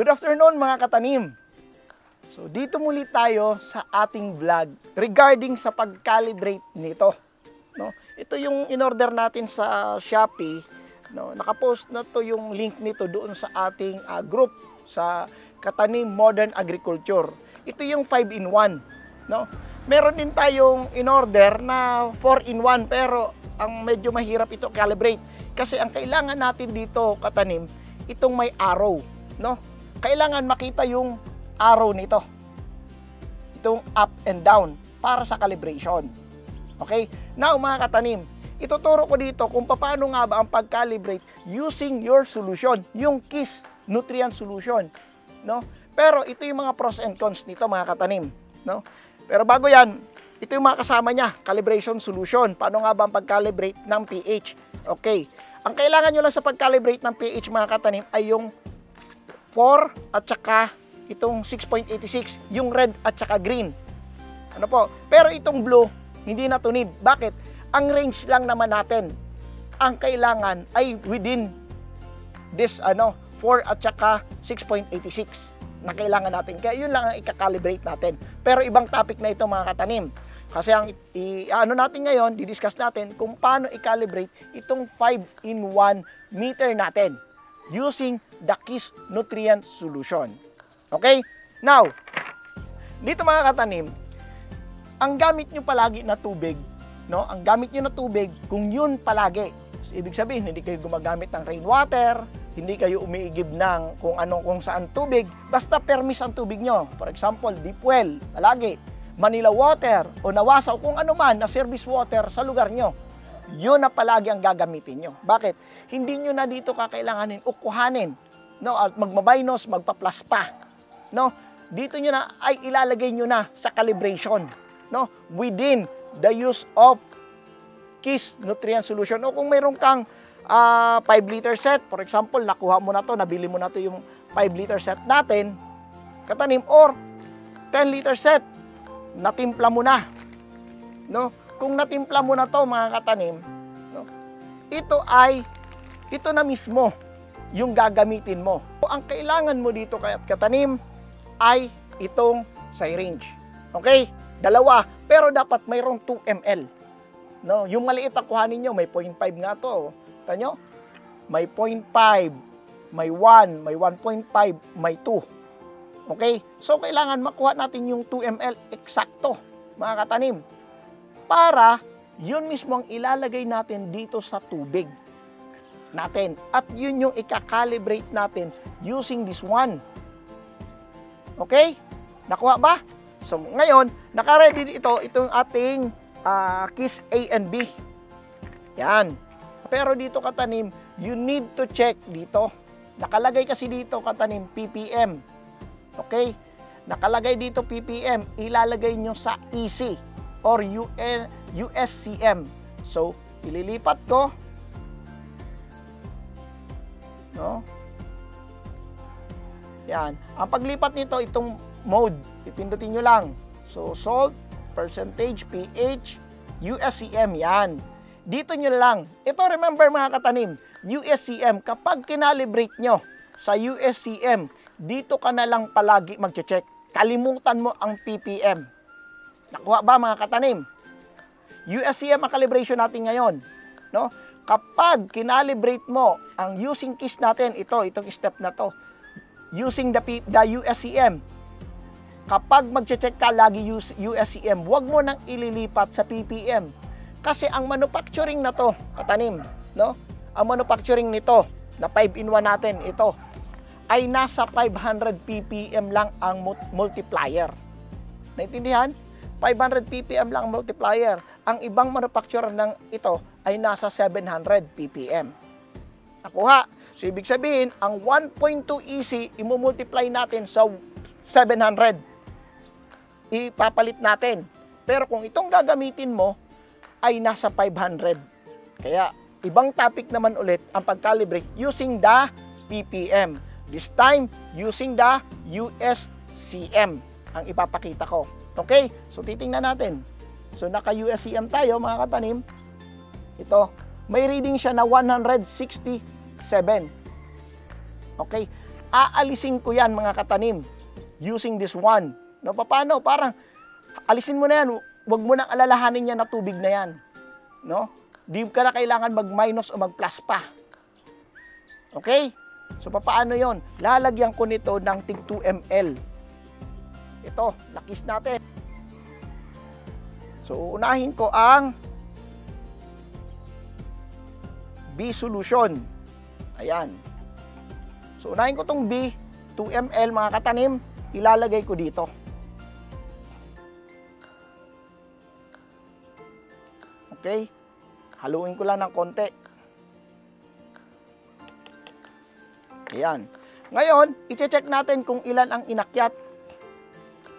Good afternoon mga katanim. So dito muli tayo sa ating vlog regarding sa pag-calibrate nito. No? Ito yung in-order natin sa Shopee. No? Nakapost na to yung link nito doon sa ating group sa Katanim Modern Agriculture. Ito yung 5-in-1. No? Meron din tayong in-order na 4-in-1 pero ang medyo mahirap ito calibrate. Kasi ang kailangan natin dito katanim, itong may arrow. No? Kailangan makita yung arrow nito. Itong up and down para sa calibration. Okay? Now mga katanim, ituturo ko dito kung paano nga ba ang pag-calibrate using your solution, yung KISS nutrient solution, no? Pero ito yung mga pros and cons nito mga katanim, no? Pero bago yan, ito yung mga kasama niya, calibration solution. Paano nga ba ang pag-calibrate ng pH? Okay. Ang kailangan nyo lang sa pag-calibrate ng pH mga katanim ay yung 4 at saka itong 6.86, yung red at saka green. Ano po? Pero itong blue, hindi na to need. Bakit? Ang range lang naman natin, ang kailangan ay within this 4 at saka 6.86 na kailangan natin. Kaya yun lang ang i-calibrate natin. Pero ibang topic na ito mga katanim. Kasi ang natin ngayon, didiscuss natin kung paano i-calibrate itong 5-in-1 meter natin using the KISS nutrient solution. Okay? Now, dito mga katanim, ang gamit nyo palagi na tubig, no? Ang gamit nyo na tubig, kung yun palagi, ibig sabihin, hindi kayo gumagamit ng rainwater, hindi kayo umiigib ng kung saan tubig, basta permis ang tubig nyo. For example, deep well, palagi, Manila water, o Nawasa, o kung ano man na service water sa lugar nyo. Yun na palagi ang gagamitin nyo. Bakit? Hindi nyo na dito kakailanganin o kuhanin, no? At magmabinos, magpa-plus pa, no? Dito nyo na ay ilalagay nyo na sa calibration, no? Within the use of KISS nutrient solution. O kung mayroon kang 5-liter set, for example, nakuha mo na to, nabili mo na to yung 5-liter set natin, katanim, or 10-liter set, natimpla mo na, no? Kung natimpla mo na to mga katanim, no? Ito na mismo yung gagamitin mo. Ang kailangan mo dito katanim ay itong syringe. Okay? Dalawa, pero dapat mayroong 2 ml. No? Yung maliit na kuhanin nyo, may 0.5 nga to. Tanyo? May 0.5, may 1, may 1.5, may 2. Okay? So, kailangan makuha natin yung 2 ml eksakto, mga katanim. Para yun mismo ang ilalagay natin dito sa tubig natin. At yun yung i-calibrate natin using this one. Okay? Nakuha ba? So, ngayon, naka-ready itong ating KISS A and B. Yan. Pero dito katanim, you need to check dito. Nakalagay kasi dito katanim, ppm. Okay? Nakalagay dito ppm, ilalagay nyo sa EC or USCM. So, ililipat ko. No? Yan. Ang paglipat nito, itong mode, ipindutin nyo lang. So, salt, percentage, pH, USCM, yan. Dito nyo lang. Ito, remember mga katanim, USCM, kapag kinalibrate nyo sa USCM, dito ka na lang palagi mag-check. Kalimutan mo ang ppm. Nakuha ba mga katanim? USCM ang calibration natin ngayon. No? Kapag kinalibrate mo ang using KISS natin, itong step na to, using the USCM, kapag mag-check ka lagi USCM, huwag mo nang ililipat sa ppm. Kasi ang manufacturing na to, katanim, no? Ang manufacturing nito, na 5-in-1 natin, ito, ay nasa 500 ppm lang ang multiplier. Naintindihan? 500 ppm lang ang multiplier. Ang ibang manufacturer ng ito ay nasa 700 ppm. Nakuha. So, ibig sabihin, ang 1.2 EC, imumultiply natin sa 700. Ipapalit natin. Pero kung itong gagamitin mo, ay nasa 500. Kaya, ibang topic naman ulit ang pag-calibrate using the ppm. This time, using the USCM ang ipapakita ko. Okay? So, titingnan natin. So, naka-USCM tayo, mga katanim. Ito, may reading siya na 167. Okay? aalisin ko yan mga katanim using this one. No, paano? Parang alisin mo na yan, huwag mo nang alalahanin yan na tubig na yan. No? Di ka na kailangan mag-minus o mag-plus pa. Okay? So, paano yon? Lalagyan ko nito ng tig 2 ml. Ito, lakis natin. So, unahin ko ang B solution. Ayan. So, unahin ko itong B, 2 ml mga katanim, ilalagay ko dito. Okay? Haluin ko lang ng konti. Ayan. Ngayon, i-check natin kung ilan ang inakyat.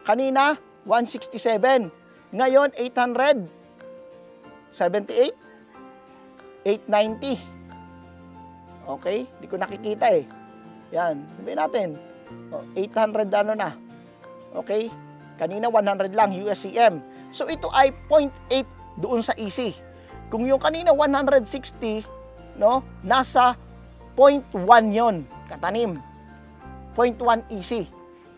Kanina, 167. Ngayon, 878. 890. Okay? Hindi ko nakikita eh. Yan. Sabihin natin. 800 ano na. Okay? Kanina, 100 lang, USCM. So, ito ay 0.8 doon sa EC. Kung yung kanina 160, no, nasa 0.1 yon katanim. 0.1 EC.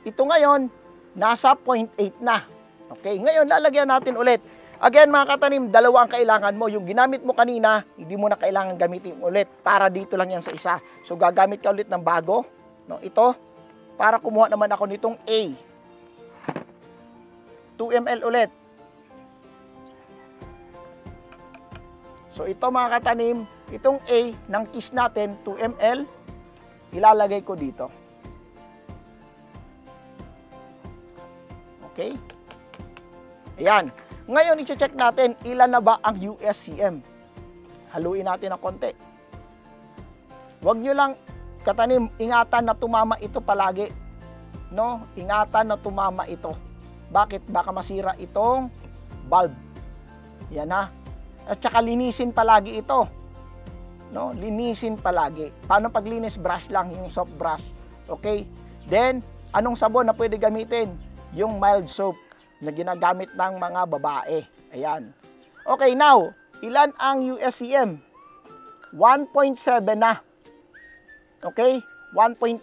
Ito ngayon, nasa 0.8 na. Okay, ngayon lalagyan natin ulit. Again mga katanim, dalawa ang kailangan mo. Yung ginamit mo kanina, hindi mo na kailangan gamitin ulit. Para dito lang yan sa isa. So gagamit ka ulit ng bago. No, ito, para kumuha naman ako nitong A. 2 ml ulit. So ito mga katanim, itong A ng kiss natin, 2 ml, ilalagay ko dito. Okay? Ayan. Ngayon, i-check natin ilan na ba ang USCM. Haluin natin ng konti. Huwag nyo lang, katanim, ingatan na tumama ito palagi. No? Ingatan na tumama ito. Bakit? Baka masira itong bulb. Yan ha. At saka linisin palagi ito. No? Linisin palagi. Paano paglinis? Brush lang, yung soft brush. Okay? Then, anong sabon na pwede gamitin? Yung mild soap na ginagamit ng mga babae. Ayan. Okay, now, ilan ang USCM? 1.7 na. Okay? 1.8.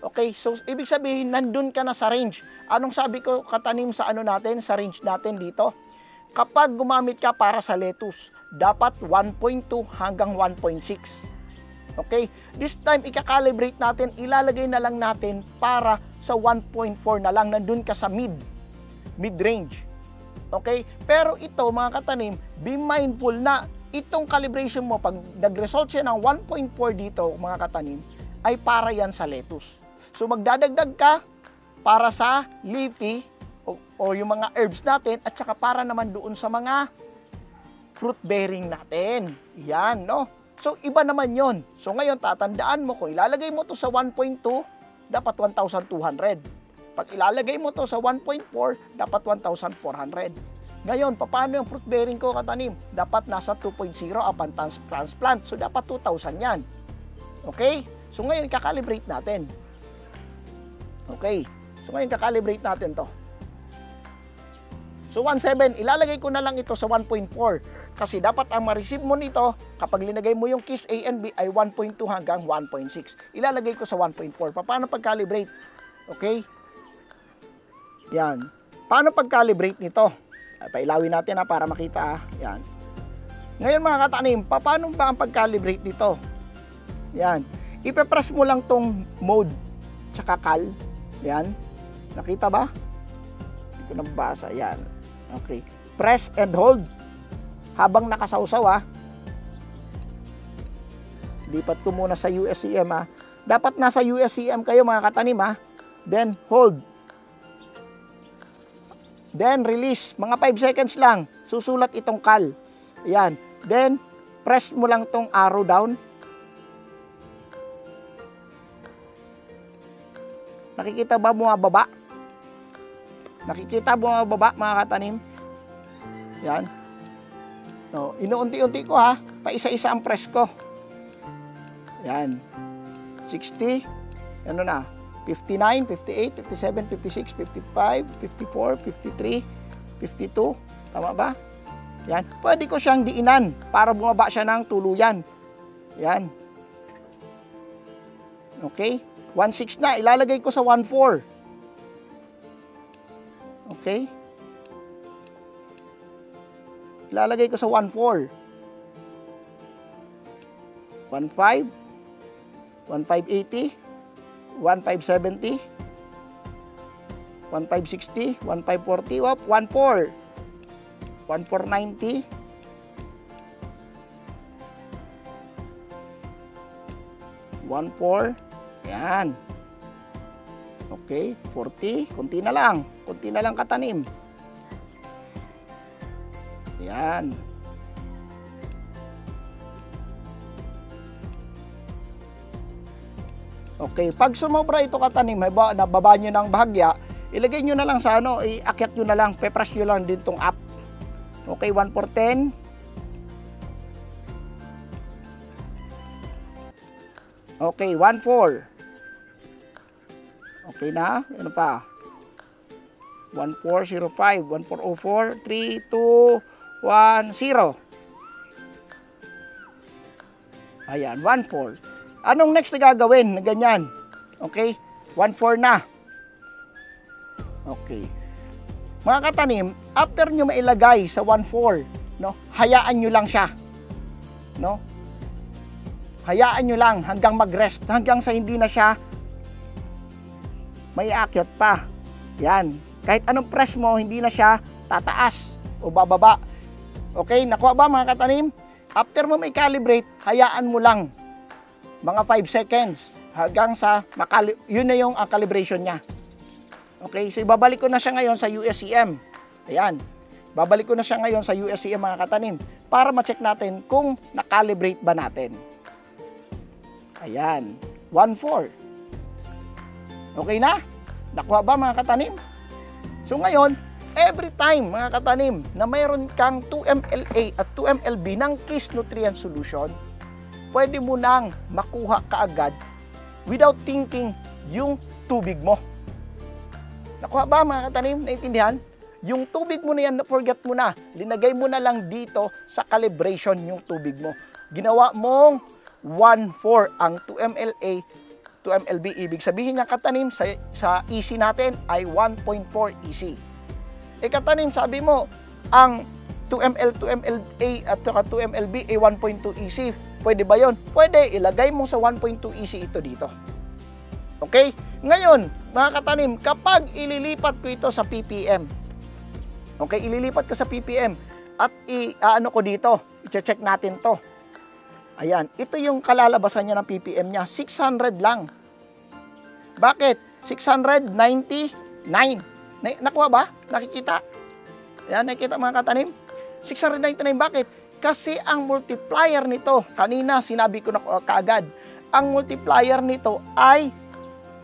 Okay, so ibig sabihin, nandun ka na sa range. Anong sabi ko katanim sa ano natin, sa range natin dito? Kapag gumamit ka para sa lettuce, dapat 1.2 hanggang 1.6. Okay? This time, ika-calibrate natin, ilalagay na lang natin para sa 1.4 na lang, nandun ka sa mid-range. Okay? Pero ito, mga katanim, be mindful na itong calibration mo, pag nag-result siya ng 1.4 dito, mga katanim, ay para yan sa lettuce. So, magdadagdag ka para sa leafy, o yung mga herbs natin, at saka para naman doon sa mga fruit bearing natin. Yan, no? So, iba naman yon. So, ngayon, tatandaan mo, kung ilalagay mo to sa 1.2, dapat 1,200. Pag ilalagay mo to sa 1.4, dapat 1,400. Ngayon, paano yung fruit bearing ko katanim? Dapat nasa 2.0 upon transplant. So, dapat 2,000 yan. Okay? So, ngayon, kakalibrate natin. Okay? So, ngayon, kakalibrate natin to. So, 1.7, ilalagay ko na lang ito sa 1.4. Kasi dapat ang ma-receive mo nito, kapag linagay mo yung KISS A and B, ay 1.2 hanggang 1.6. Ilalagay ko sa 1.4. Paano pag-calibrate? Okay? Yan. Paano pag-calibrate nito? Pailawin natin para makita. Yan. Ngayon mga katanim, paano ba ang pag-calibrate nito? Yan. Ipe-press mo lang tong mode tsaka cal. Yan. Nakita ba? Hindi ko nabasa. Yan. Okay. Press and hold habang nakasawsaw ha. Lipat ko muna sa USCM ha. Dapat nasa USCM kayo mga katanim ha. Then hold. Then release. Mga 5 seconds lang. Susulat itong cal. Ayan. Then press mo lang tong arrow down. Nakikita ba bumababa? Nakikita bumababa mga katanim? Yan. No, inuunti-unti ko ha. Paisa-isa ang press ko. Yan. 60. Ano na? 59, 58, 57, 56, 55, 54, 53, 52. Tama ba? Yan. Pwede ko siyang diinan para bumaba siya ng tuluyan. Yan. Okay? 1.6 na, ilalagay ko sa 1.4. Okay? Ilalagay ko sa 1.4. 1.5, 1.580, 1.570, 1.560, 1.540, 1.4, 1.490, 1.4, yan. Okay, 40, konti na lang katanim. Yan. Okay, pag sumobra ito katanim, nababa nyo ng bahagya, ilagay nyo na lang sa ano, iakyat nyo na lang, pepras nyo lang din tong up. Okay, 1.410. Okay, 1.4. Okay na, ano pa? 1405, 1404, 3, 2, 1, 0. Ayan, 1.4. Anong next na gagawin na ganyan? Okay, 1.4 na. Okay. Mga katanim, after nyo mailagay sa 1.4, no, hayaan nyo lang siya. No? Hayaan nyo lang hanggang mag-rest, hanggang sa hindi na siya may aakyat pa. Yan. Kahit anong press mo, hindi na siya tataas o bababa. Okay, nakuha ba mga katanim? After mo may calibrate, hayaan mo lang mga 5 seconds hanggang sa yun na yung calibration niya. Okay, so ibabalik ko na siya ngayon sa USCM. Ayan. Babalik ko na siya ngayon sa USCM mga katanim para ma-check natin kung na-calibrate ba natin. Ayan. 1.4. Okay na? Nakuha ba mga katanim? So ngayon, every time mga katanim na mayroon kang 2-MLA at 2-MLB ng Kiss Nutrient Solution, pwede mo nang makuha kaagad without thinking yung tubig mo. Nakuha ba mga katanim? Naintindihan? Yung tubig mo na yan, forget mo na. Linagay mo na lang dito sa calibration yung tubig mo. Ginawa mong 1.4 ang 2-MLA, 2-MLB. Ibig sabihin niya katanim sa EC natin ay 1.4 EC. Katanim, sabi mo, ang 2ml, 2mLA at 2mLB ay 1.2 EC. Pwede ba yon? Pwede. Ilagay mo sa 1.2 EC ito dito. Okay? Ngayon, mga katanim, kapag ililipat ko ito sa ppm, okay, ililipat ko sa ppm at ano ko dito, i-check natin to. Ayan, ito yung kalalabasan niya ng ppm niya, 600 lang. Bakit? 699. Nakuha ba? Nakikita? Ayan, nakikita mga katanim? 699, bakit? Kasi ang multiplier nito, kanina sinabi ko na kaagad, ang multiplier nito ay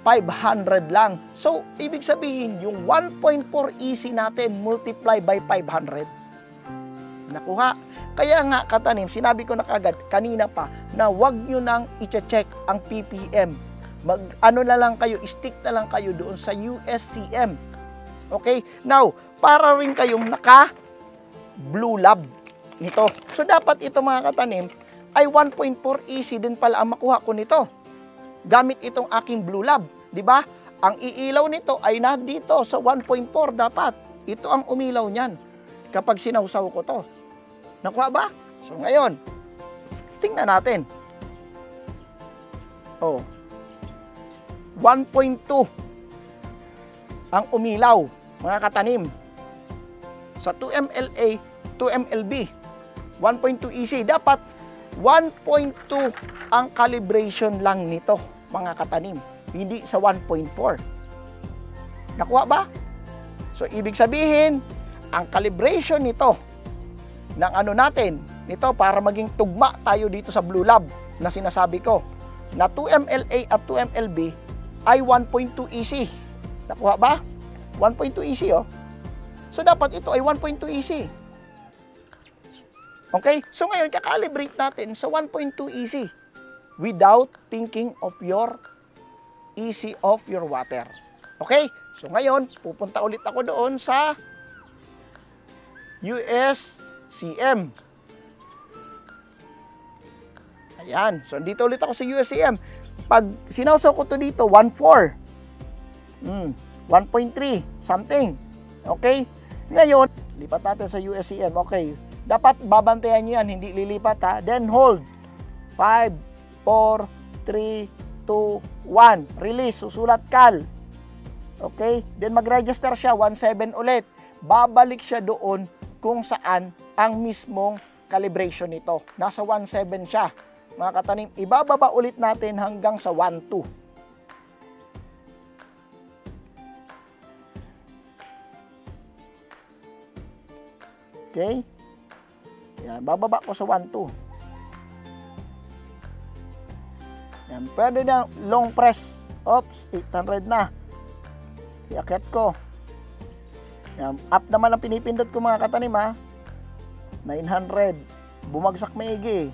500 lang. So, ibig sabihin, yung 1.4 EC natin multiply by 500. Nakuha. Kaya nga, katanim, sinabi ko na kaagad kanina pa na wag nyo nang i-check ang ppm. Ano na lang kayo, stick na lang kayo doon sa USCM. Okay? Now, para rin kayong naka-blue lab nito. So, dapat ito mga katanim ay 1.4 EC din pala ang makuha ko nito. Gamit itong aking blue lab. Diba? Ang iilaw nito ay na dito sa 1.4 dapat. Ito ang umilaw niyan kapag sinawsaw ko to. Nakuha ba? So ngayon, tingnan natin. Oh. 1.2 ang umilaw, mga katanim. Sa 2mLA, 2mLB, 1.2 EC. Dapat 1.2 ang calibration lang nito, mga katanim. Hindi sa 1.4. Nakuha ba? So, ibig sabihin, ang calibration nito, ng ano natin, nito para maging tugma tayo dito sa Blue Lab na sinasabi ko, na 2mLA at 2mLB ay 1.2 EC. Nakuha ba? 1.2 EC, oh. So, dapat ito ay 1.2 EC. Okay? So, ngayon, kakalibrate natin sa 1.2 EC without thinking of your EC of your water. Okay? So, ngayon, pupunta ulit ako doon sa USCM. Ayan. So, dito ulit ako sa USCM. Pag sinawsaw ko to dito, 1.4. 1.3, something. Okay? Ngayon, lipat natin sa USCM. Okay. Dapat babantayan nyo yan, hindi lilipat ha. Then hold. 5, 4, 3, 2, 1. Release. Susulat cal. Okay? Then mag-register siya, 1.7 ulit. Babalik siya doon kung saan ang mismong calibration nito. Nasa 1.7 siya. Mga katanim, ibababa ulit natin hanggang sa 1.2. Okay? Yan, bababa ko sa 1.2. Yan, pwede na long press. Oops, 800 na. Iakyat ko. Yan, up naman ang pinipindot ko mga katanim ha. 900. Bumagsak maigi.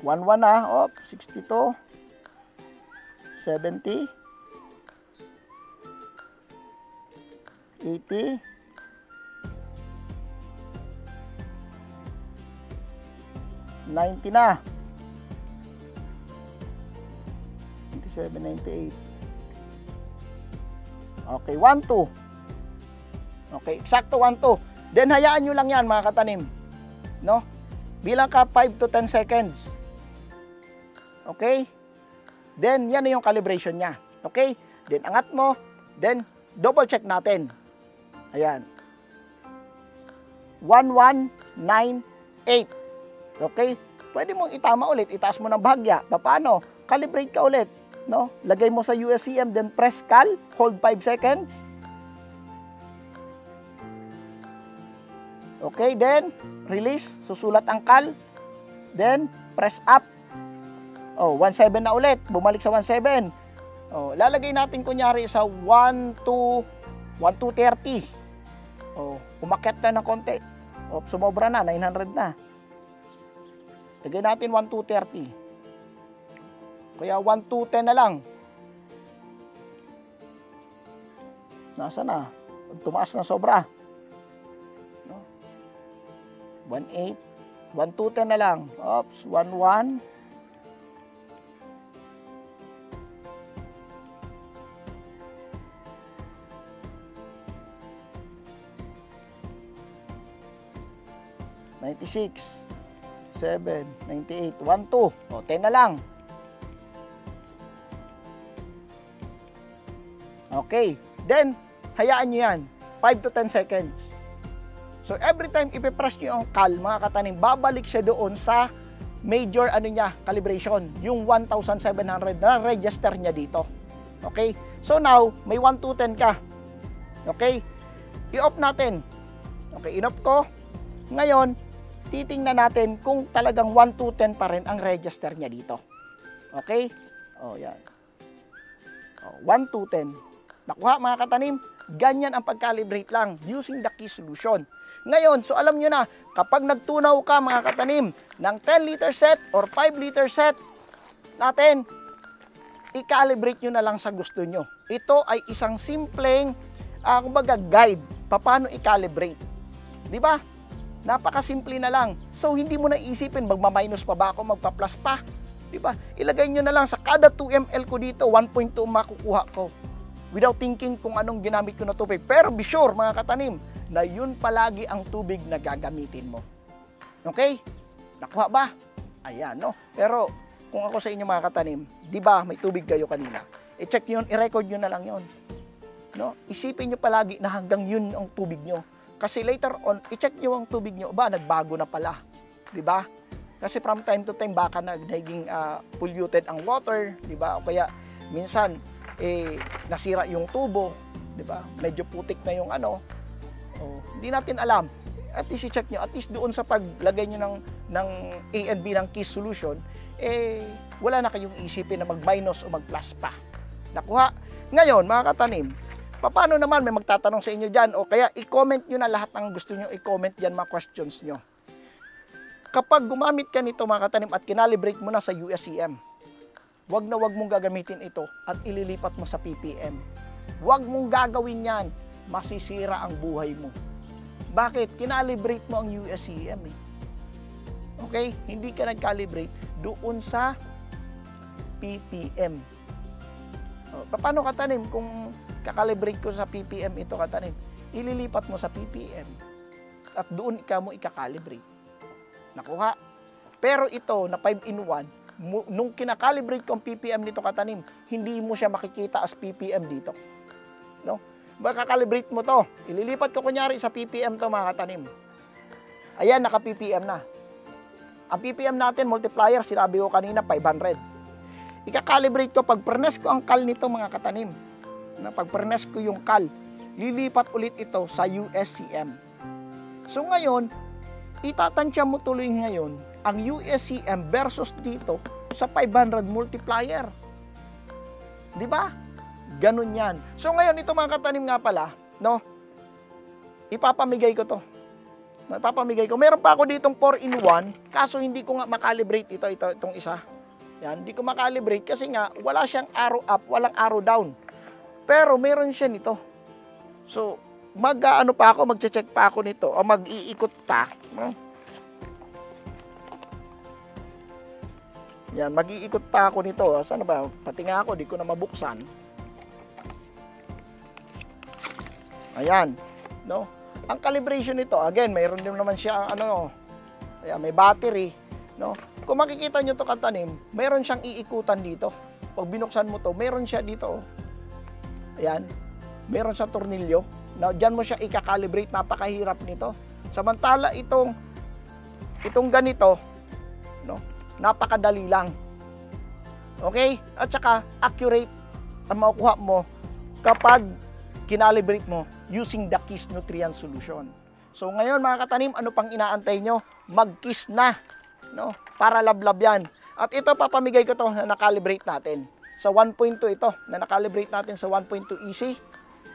One na. Oops, 62. 70. 80, 90 na. 97, 98. Okay, 1.2. Okay, eksakto 1.2. Then hayaan nyo lang yan mga katanim. No? Bilang ka 5 to 10 seconds. Okay? Then yan na yung calibration niya. Okay? Then angat mo. Then double check natin. Ayan. 1198. Okay? Pwede mong itama ulit. Itaas mo ng bahagya. Paano? Calibrate ka ulit. No? Lagay mo sa USCM, then press cal. Hold 5 seconds. Okay, then release. Susulat ang cal. Then press up. Oh, 1.7 na ulit. Bumalik sa 1.7. Oh, lalagay natin kunyari sa 1.230. Oh, umakyat na ng konti. Oh, sumobra na, 900 na. Lagay natin 1.230. Kaya 1.210 na lang. Nasa na? Tumaas na sobra. No? 1.8. 1.210 na lang. Oops, 1.1. $96, 7, 98, 1.2. O, 10 na lang. Okay. Then, hayaan nyo yan. 5 to 10 seconds. So, every time ipipress nyo ang cal, mga katanim, babalik siya doon sa major calibration. Yung 1,700 na register niya dito. Okay? So, now, may 1 to 10 ka. Okay? I-off natin. Okay, in-off ko. Ngayon, titingnan natin kung talagang 1 to 10 pa rin ang register niya dito. Okay? O, yan. O, 1 to 10. Nakuha mga katanim, ganyan ang pag-calibrate lang using the key solution. Ngayon, so alam nyo na, kapag nagtunaw ka mga katanim ng 10-liter set or 5-liter set natin, i-calibrate nyo na lang sa gusto nyo. Ito ay isang simpleng, kumbaga guide, paano i-calibrate. Di ba? Napakasimple na lang. So, hindi mo na isipin, magma-minus pa ba ako, magpa-plus pa. Diba? Ilagay nyo na lang sa kada 2 ml ko dito, 1.2 makukuha ko. Without thinking kung anong ginamit ko na tubig. Pero be sure, mga katanim, na yun palagi ang tubig na gagamitin mo. Okay? Nakuha ba? Ayan, no? Pero, kung ako sa inyo mga katanim, di ba may tubig kayo kanina? I-check nyo yun, i-record nyo na lang yun. No? Isipin nyo palagi na hanggang yun ang tubig nyo. Kasi later on, i-check nyo ang tubig nyo, ba, nagbago na pala. Diba? Kasi from time to time, baka naging polluted ang water, diba? O kaya, minsan, nasira yung tubo, diba? Medyo putik na yung hindi natin alam. At least i-check nyo, at least doon sa paglagay nyo ng A and B ng key solution, wala na kayong isipin na mag-minus o mag-plus pa. Nakuha? Ngayon, mga katanim, paano naman, may magtatanong sa inyo dyan, o kaya i-comment nyo na lahat ng gusto nyo i-comment dyan, mga questions nyo. Kapag gumamit ka nito mga katanim at kinalibrate mo na sa USCM, wag na wag mong gagamitin ito at ililipat mo sa PPM. Wag mong gagawin yan, masisira ang buhay mo. Bakit? Kinalibrate mo ang USCM Okay? Hindi ka nag-calibrate doon sa ppm. Paano katanim kung kakalibrate ko sa ppm ito katanim? Ililipat mo sa ppm at doon mo ikakalibrate. Nakuha? Pero ito na 5-in-1, nung kinakalibrate ko ang ppm nito katanim, hindi mo siya makikita as ppm dito. No? Makakalibrate mo to. Ililipat ko kunyari sa ppm to mga katanim. Ayan, naka ppm na. Ang ppm natin, multiplier, sinabi ko kanina, 500. Ikakalibrate ko, pag pernes ko ang cal nito mga katanim. Pag pernes ko yung cal, lilipat ulit ito sa USCM. So ngayon, itatansya mo tuloy ngayon ang USCM versus dito sa 500 multiplier. Di ba? Ganun yan. So ngayon, ito mga katanim nga pala, no? Ipapamigay ko to. Ipapamigay ko. Meron pa ako ditong 4-in-1, kaso hindi ko nga makalibrate itong isa. Yan, hindi ko makalibrate kasi nga wala siyang arrow up, walang arrow down. Pero meron siya nito. So, magche-check pa ako nito o mag-iikot pa. No? Yan, mag-iikot pa ako nito. Saan ba? Pati nga ako, di ko na mabuksan. Ayan, no? Ang calibration nito, again, mayroon din naman siya, ayan, may battery, no? Kung makikita nyo to katanim, mayroon siyang iikutan dito. Pag binuksan mo to, mayroon siya dito. Ayan, mayroon sa tornilyo. Now, dyan mo siya ikakalibrate, napakahirap nito. Samantala, itong ganito, no? Napakadali lang. Okay? At saka, accurate ang makukuha mo kapag kinalibrate mo using the KISS Nutrient Solution. So ngayon mga katanim, ano pang inaantay nyo? Mag-KISS na, no? Para lablab yan. At ito, papamigay ko to na nakalibrate natin. Sa 1.2 ito, na nakalibrate natin sa 1.2 EC.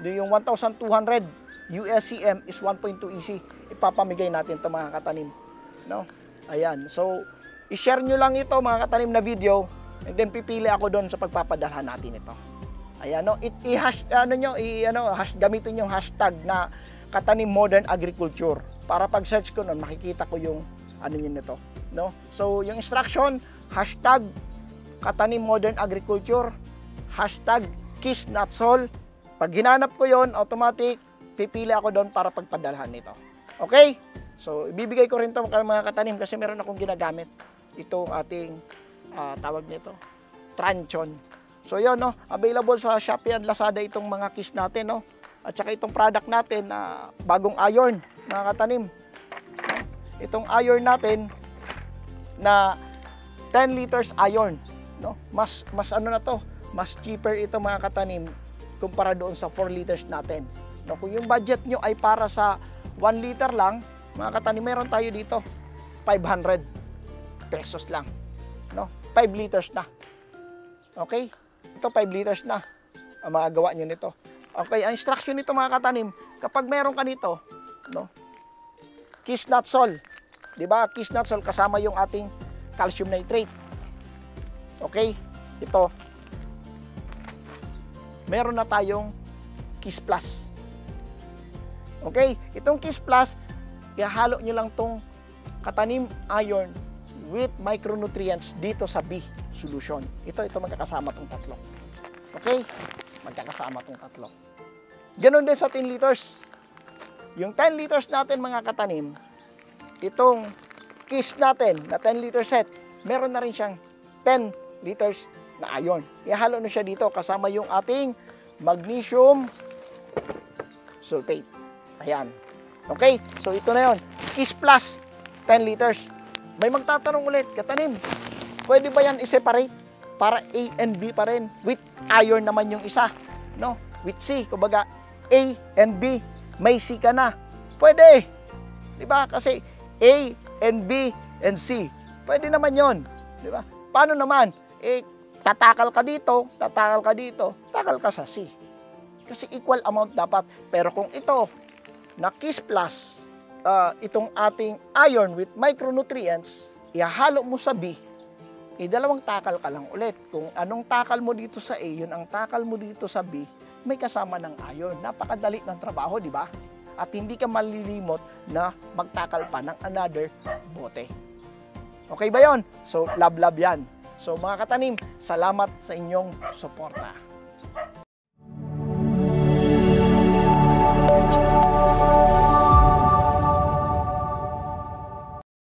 Yung 1,200 USCM is 1.2 EC. Ipapamigay natin to mga katanim. No? Ayan. So, i-share nyo lang ito mga katanim na video. And then pipili ako doon sa pagpapadalhan natin ito. Ayan, no, gamitin yung hashtag na Katanim Modern Agriculture para pag search ko noon makikita ko yung nito, no? So, yung instruction, hashtag Katanim Modern Agriculture, hashtag KISS Nutsol. Pag ginanap ko yon, automatic pipili ako doon para pagpadalhan nito. Okay? So, ibibigay ko rin to mga katanim kasi meron akong ginagamit itong ating tawag nito, Tranchon. So yun, no, available sa Shopee at Lazada itong mga KISS natin, no. At saka itong product natin na bagong iron, mga katanim. Itong iron natin na 10 liters iron, no. Mas na to, mas cheaper ito mga katanim kumpara doon sa 4 liters natin. No, kung yung budget nyo ay para sa 1 liter lang, mga katanim, meron tayo dito 500 pesos lang, no. 5 liters na. Okay? Ito 5 liters na ang magagawa nyo nito. Okay, ang instruction nito mga katanim, kapag meron ka nito, no, KISS Nutsol, di ba? KISS Nutsol kasama yung ating calcium nitrate. Okay, ito, meron na tayong KISS Plus. Okay, itong KISS Plus, ihalo nyo lang tong katanim iron with micronutrients dito sa B solution. Ito magkakasama tong tatlo. Okay? Magkakasama tong tatlo. Ganon din sa 10 liters. Yung 10 liters natin mga katanim, itong KISS natin na 10 liter set, meron na rin siyang 10 liters na iron. Ihalo na siya dito kasama yung ating magnesium sulfate. Ayan. Okay? So ito na yon. KISS Plus, 10 liters. May magtatanong ulit, katanim, pwede ba yan i-separate para A and B pa rin? With iron naman yung isa, no? With C, kumbaga A and B, may C ka na. Pwede, di ba? Kasi A and B and C, pwede naman yon, di ba? Paano naman? Tatakal ka dito, takal ka sa C. Kasi equal amount dapat. Pero kung ito, na KISS Plus, itong ating iron with micronutrients, ihalo mo sa B, dalawang takal ka lang ulit. Kung anong takal mo dito sa A, yun ang takal mo dito sa B, may kasama ng iron. Napakadali ng trabaho, di ba? At hindi ka malilimot na magtakal pa ng another bote. Okay ba yon? So, love yan. So, mga katanim, salamat sa inyong suporta.